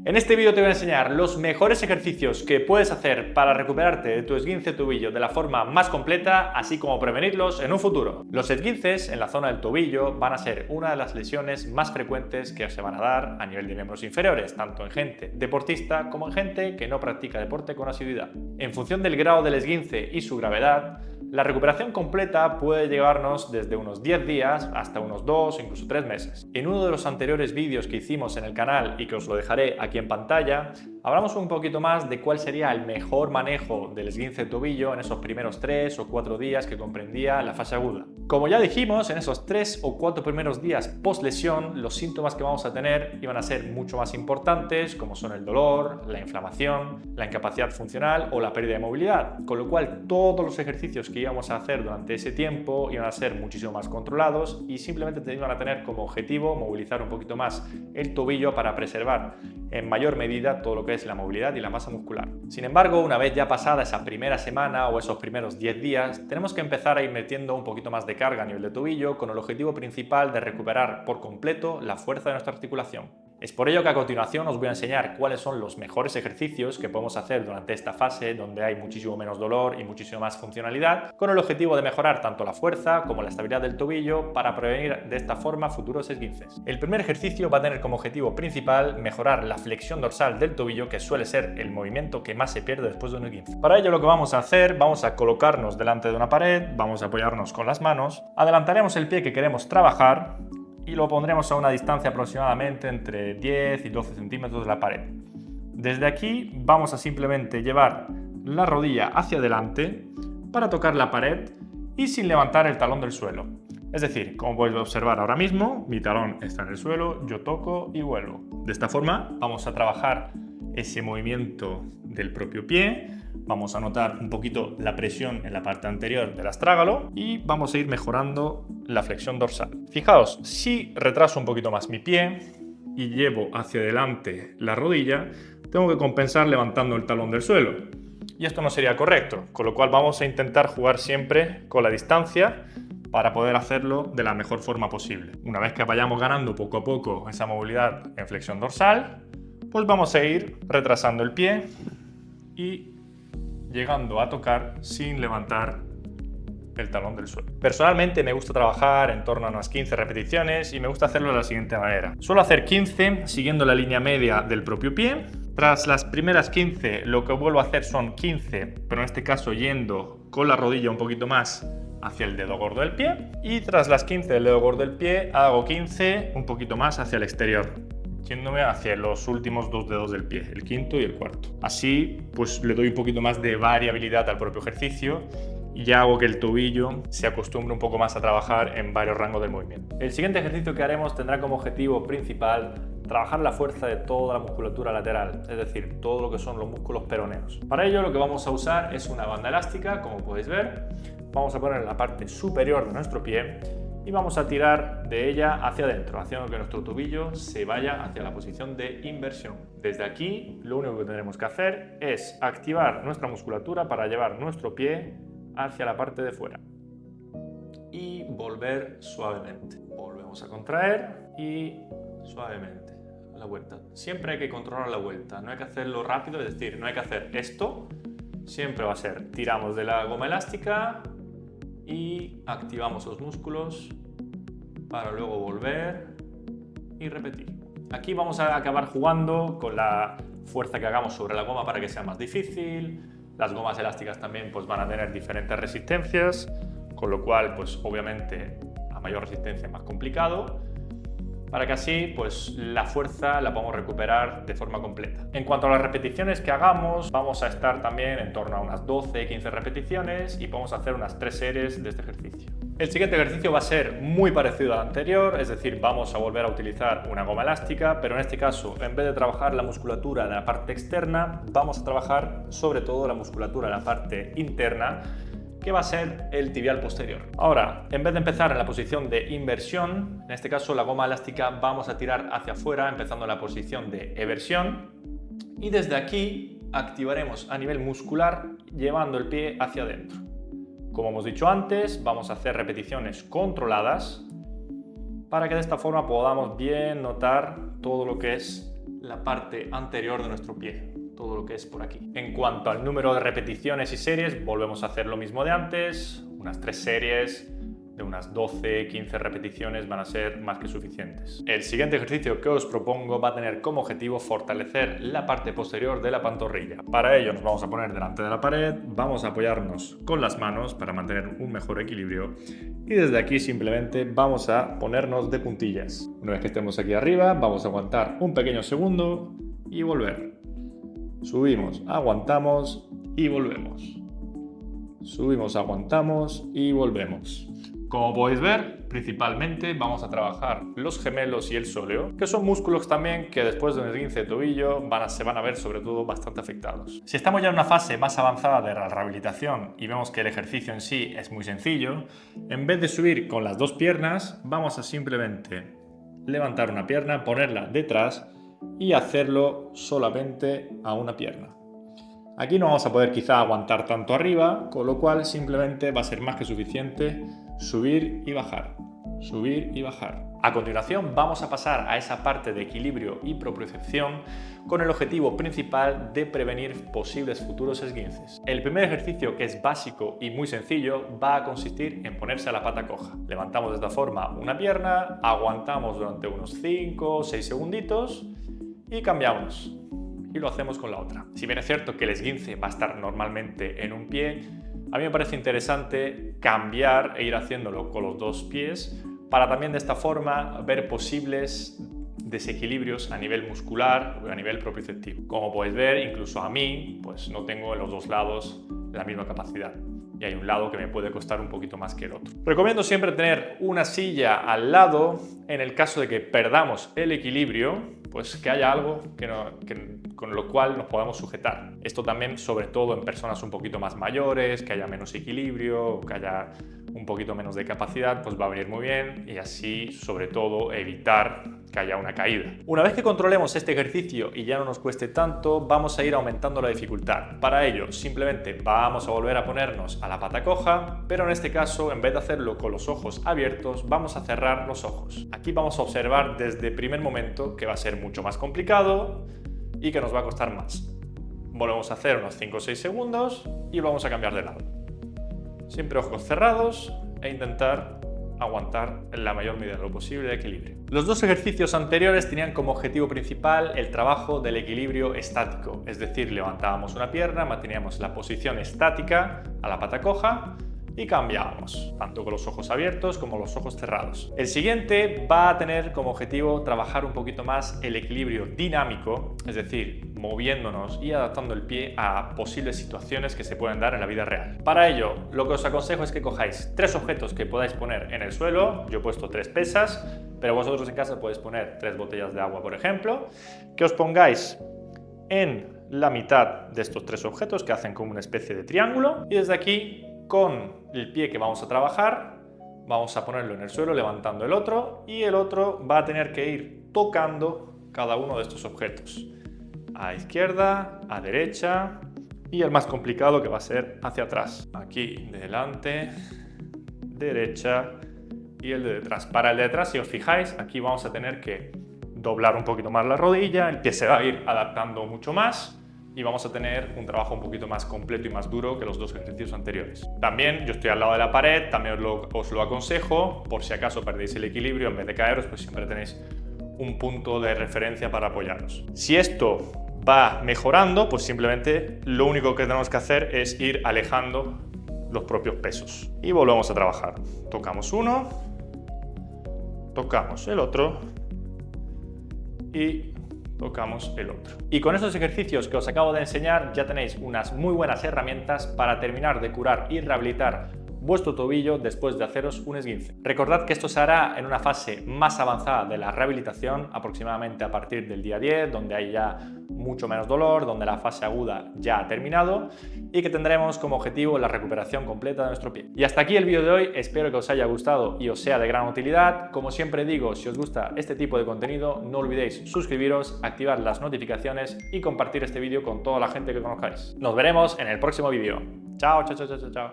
En este vídeo te voy a enseñar los mejores ejercicios que puedes hacer para recuperarte de tu esguince de tobillo de la forma más completa, así como prevenirlos en un futuro. Los esguinces en la zona del tobillo van a ser una de las lesiones más frecuentes que se van a dar a nivel de miembros inferiores, tanto en gente deportista como en gente que no practica deporte con asiduidad. En función del grado del esguince y su gravedad, la recuperación completa puede llevarnos desde unos 10 días hasta unos 2 o incluso 3 meses. En uno de los anteriores vídeos que hicimos en el canal y que os lo dejaré aquí en pantalla, hablamos un poquito más de cuál sería el mejor manejo del esguince de tobillo en esos primeros 3 o 4 días que comprendía la fase aguda. Como ya dijimos, en esos 3 o 4 primeros días post lesión, los síntomas que vamos a tener iban a ser mucho más importantes, como son el dolor, la inflamación, la incapacidad funcional o la pérdida de movilidad, con lo cual todos los ejercicios que íbamos a hacer durante ese tiempo iban a ser muchísimo más controlados y simplemente te iban a tener como objetivo movilizar un poquito más el tobillo para preservar en mayor medida todo lo que es la movilidad y la masa muscular. Sin embargo, una vez ya pasada esa primera semana o esos primeros 10 días, tenemos que empezar a ir metiendo un poquito más de carga a nivel de tobillo con el objetivo principal de recuperar por completo la fuerza de nuestra articulación. Es por ello que a continuación os voy a enseñar cuáles son los mejores ejercicios que podemos hacer durante esta fase donde hay muchísimo menos dolor y muchísimo más funcionalidad, con el objetivo de mejorar tanto la fuerza como la estabilidad del tobillo para prevenir de esta forma futuros esguinces. El primer ejercicio va a tener como objetivo principal mejorar la flexión dorsal del tobillo, que suele ser el movimiento que más se pierde después de un esguince. Para ello lo que vamos a hacer, vamos a colocarnos delante de una pared, vamos a apoyarnos con las manos, adelantaremos el pie que queremos trabajar y lo pondremos a una distancia aproximadamente entre 10 y 12 centímetros de la pared. Desde aquí vamos a simplemente llevar la rodilla hacia adelante para tocar la pared y sin levantar el talón del suelo. Es decir, como podéis observar ahora mismo, mi talón está en el suelo, yo toco y vuelvo. De esta forma vamos a trabajar ese movimiento del propio pie. Vamos a notar un poquito la presión en la parte anterior del astrágalo y vamos a ir mejorando la flexión dorsal. Fijaos, si retraso un poquito más mi pie y llevo hacia adelante la rodilla, tengo que compensar levantando el talón del suelo. Y esto no sería correcto, con lo cual vamos a intentar jugar siempre con la distancia para poder hacerlo de la mejor forma posible. Una vez que vayamos ganando poco a poco esa movilidad en flexión dorsal, pues vamos a ir retrasando el pie y llegando a tocar sin levantar el talón del suelo. Personalmente me gusta trabajar en torno a unas 15 repeticiones y me gusta hacerlo de la siguiente manera. Suelo hacer 15 siguiendo la línea media del propio pie. Tras las primeras 15 lo que vuelvo a hacer son 15, pero en este caso yendo con la rodilla un poquito más hacia el dedo gordo del pie. Y tras las 15 del dedo gordo del pie hago 15 un poquito más hacia el exterior, yéndome hacia los últimos 2 dedos del pie, el quinto y el cuarto. Así pues le doy un poquito más de variabilidad al propio ejercicio y ya hago que el tobillo se acostumbre un poco más a trabajar en varios rangos del movimiento. El siguiente ejercicio que haremos tendrá como objetivo principal trabajar la fuerza de toda la musculatura lateral, es decir, todo lo que son los músculos peroneos. Para ello lo que vamos a usar es una banda elástica, como podéis ver. Vamos a poner en la parte superior de nuestro pie y vamos a tirar de ella hacia adentro, haciendo que nuestro tobillo se vaya hacia la posición de inversión. Desde aquí, lo único que tendremos que hacer es activar nuestra musculatura para llevar nuestro pie hacia la parte de fuera y volver suavemente. Volvemos a contraer y suavemente la vuelta. Siempre hay que controlar la vuelta, no hay que hacerlo rápido, es decir, no hay que hacer esto. Siempre va a ser, tiramos de la goma elástica y activamos los músculos para luego volver y repetir. Aquí vamos a acabar jugando con la fuerza que hagamos sobre la goma para que sea más difícil. Las gomas elásticas también pues van a tener diferentes resistencias, con lo cual pues obviamente a mayor resistencia es más complicado, para que así pues la fuerza la podamos recuperar de forma completa. En cuanto a las repeticiones que hagamos, vamos a estar también en torno a unas 12-15 repeticiones y podemos hacer unas 3 series de este ejercicio. El siguiente ejercicio va a ser muy parecido al anterior, es decir, vamos a volver a utilizar una goma elástica, pero en este caso, en vez de trabajar la musculatura de la parte externa, vamos a trabajar sobre todo la musculatura de la parte interna, que va a ser el tibial posterior. Ahora, en vez de empezar en la posición de inversión, en este caso la goma elástica vamos a tirar hacia afuera, empezando en la posición de eversión, y desde aquí activaremos a nivel muscular llevando el pie hacia adentro. Como hemos dicho antes, vamos a hacer repeticiones controladas para que de esta forma podamos bien notar todo lo que es la parte anterior de nuestro pie, todo lo que es por aquí. En cuanto al número de repeticiones y series, volvemos a hacer lo mismo de antes, unas 3 series de unas 12-15 repeticiones van a ser más que suficientes. El siguiente ejercicio que os propongo va a tener como objetivo fortalecer la parte posterior de la pantorrilla. Para ello nos vamos a poner delante de la pared, vamos a apoyarnos con las manos para mantener un mejor equilibrio y desde aquí simplemente vamos a ponernos de puntillas. Una vez que estemos aquí arriba, vamos a aguantar un pequeño segundo y volver. Subimos, aguantamos y volvemos. Subimos, aguantamos y volvemos. Como podéis ver, principalmente vamos a trabajar los gemelos y el sóleo, que son músculos también que después de un esguince de tobillo se van a ver sobre todo bastante afectados. Si estamos ya en una fase más avanzada de la rehabilitación y vemos que el ejercicio en sí es muy sencillo, en vez de subir con las dos piernas, vamos a simplemente levantar una pierna, ponerla detrás y hacerlo solamente a una pierna. Aquí no vamos a poder quizá aguantar tanto arriba, con lo cual simplemente va a ser más que suficiente subir y bajar, subir y bajar. A continuación vamos a pasar a esa parte de equilibrio y propiocepción con el objetivo principal de prevenir posibles futuros esguinces. El primer ejercicio, que es básico y muy sencillo, va a consistir en ponerse a la pata coja. Levantamos de esta forma una pierna, aguantamos durante unos 5 o 6 segunditos y cambiamos. Y lo hacemos con la otra. Si bien es cierto que el esguince va a estar normalmente en un pie, a mí me parece interesante cambiar e ir haciéndolo con los dos pies para también de esta forma ver posibles desequilibrios a nivel muscular o a nivel propioceptivo. Como podéis ver, incluso a mí, pues no tengo en los dos lados la misma capacidad. Y hay un lado que me puede costar un poquito más que el otro. Recomiendo siempre tener una silla al lado en el caso de que perdamos el equilibrio, pues que haya algo con lo cual nos podamos sujetar. Esto también, sobre todo en personas un poquito más mayores, que haya menos equilibrio, que haya un poquito menos de capacidad, pues va a venir muy bien y así, sobre todo, evitar que haya una caída. Una vez que controlemos este ejercicio y ya no nos cueste tanto, vamos a ir aumentando la dificultad. Para ello, simplemente vamos a volver a ponernos a la pata coja, pero en este caso, en vez de hacerlo con los ojos abiertos, vamos a cerrar los ojos. Aquí vamos a observar desde el primer momento que va a ser mucho más complicado y que nos va a costar más. Volvemos a hacer unos 5 o 6 segundos y vamos a cambiar de lado. Siempre ojos cerrados e intentar aguantar en la mayor medida de lo posible de equilibrio. Los dos ejercicios anteriores tenían como objetivo principal el trabajo del equilibrio estático, es decir, levantábamos una pierna, manteníamos la posición estática a la pata coja y cambiábamos, tanto con los ojos abiertos como los ojos cerrados. El siguiente va a tener como objetivo trabajar un poquito más el equilibrio dinámico, es decir, moviéndonos y adaptando el pie a posibles situaciones que se pueden dar en la vida real. Para ello, lo que os aconsejo es que cojáis 3 objetos que podáis poner en el suelo. Yo he puesto 3 pesas, pero vosotros en casa podéis poner 3 botellas de agua, por ejemplo, que os pongáis en la mitad de estos 3 objetos que hacen como una especie de triángulo y desde aquí, con el pie que vamos a trabajar, vamos a ponerlo en el suelo levantando el otro y el otro va a tener que ir tocando cada uno de estos objetos. A izquierda, a derecha y el más complicado que va a ser hacia atrás. Aquí delante, derecha y el de detrás. Para el de detrás, si os fijáis, aquí vamos a tener que doblar un poquito más la rodilla, el pie se va a ir adaptando mucho más y vamos a tener un trabajo un poquito más completo y más duro que los dos ejercicios anteriores. También yo estoy al lado de la pared, también os lo aconsejo, por si acaso perdéis el equilibrio, en vez de caeros, pues siempre tenéis un punto de referencia para apoyaros. Si esto va mejorando, pues simplemente lo único que tenemos que hacer es ir alejando los propios pesos. Y volvemos a trabajar. Tocamos uno, tocamos el otro y tocamos el otro. Y con estos ejercicios que os acabo de enseñar ya tenéis unas muy buenas herramientas para terminar de curar y rehabilitar vuestro tobillo después de haceros un esguince. Recordad que esto se hará en una fase más avanzada de la rehabilitación, aproximadamente a partir del día 10, donde hay ya mucho menos dolor, donde la fase aguda ya ha terminado y que tendremos como objetivo la recuperación completa de nuestro pie. Y hasta aquí el vídeo de hoy, espero que os haya gustado y os sea de gran utilidad. Como siempre digo, si os gusta este tipo de contenido, no olvidéis suscribiros, activar las notificaciones y compartir este vídeo con toda la gente que conozcáis. Nos veremos en el próximo vídeo. Chao, chao, chao, chao, chao.